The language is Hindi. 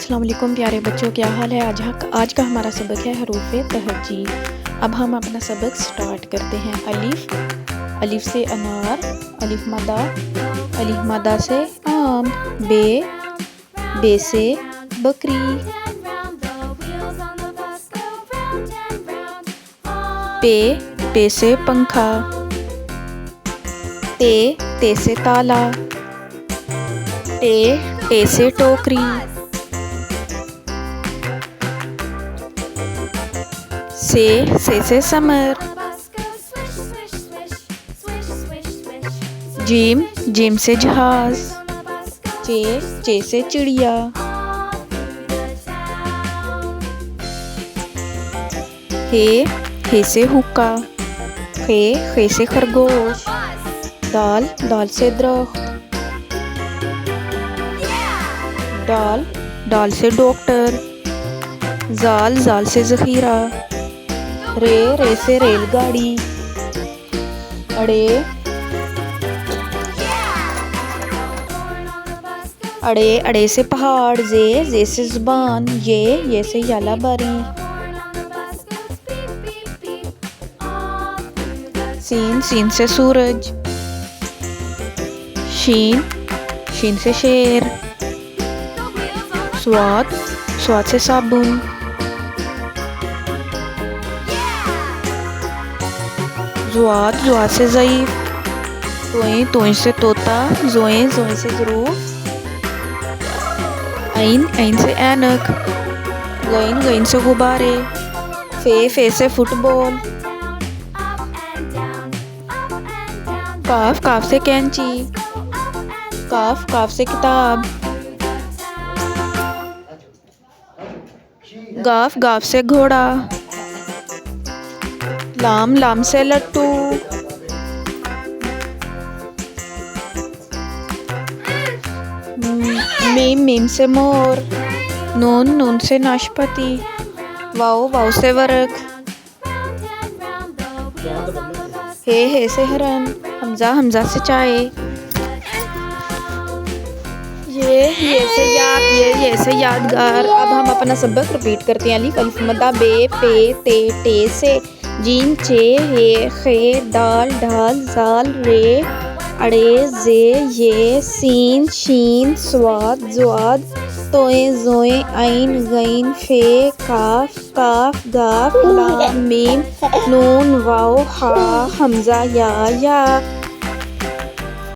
अस्सलाम वालेकुम प्यारे बच्चों, क्या हाल है। आज का हमारा सबक है हरूफ़े तहज्जी। अब हम अपना सबक स्टार्ट करते हैं। अलिफ, अलिफ से अनार, अलिफ मदा से आम, बे, बे से बकरी, पे, पे से पंखा, ते से ताला, टे से टोकरी, से समर, जीम से जहाज, चे से चिड़िया, हे से हुक्का, खे से खरगोश, दाल से दरख्त, डाल से डॉक्टर, जाल से जखीरा, रे से रेलगाड़ी, अड़े से पहाड़, जे से जुबान, ये से याला बारी, सीन से सूरज, शीन से शेर, स्वाद से साबुन, जुआद से ज़ईफ, तोई से तोता, जोए से ज़रूफ, ऐन से ऐनक, गईन से गुब्बारे, फे से फुटबॉल, काफ से कैंची, काफ से किताब, गाफ से घोड़ा, लाम से लट्टू, मीम से मोर, नून से नाशपाती, वाव से वर्क, हे से हरन, हमजा से चाय, ये से यादगार। अब हम अपना सबक रिपीट करते हैं। अलिफ मदा, बे, पे, टे से, जीम, चे, हे, खे, दाल, जाल, रे, अड़े, जे, ये, सीन, शीन, स्वाद, जुआद, तोए, जोए, ऐन, गईन, फे, काफ, गाफ, लाम, मीम, नून, वाव, हा, हमजा, या,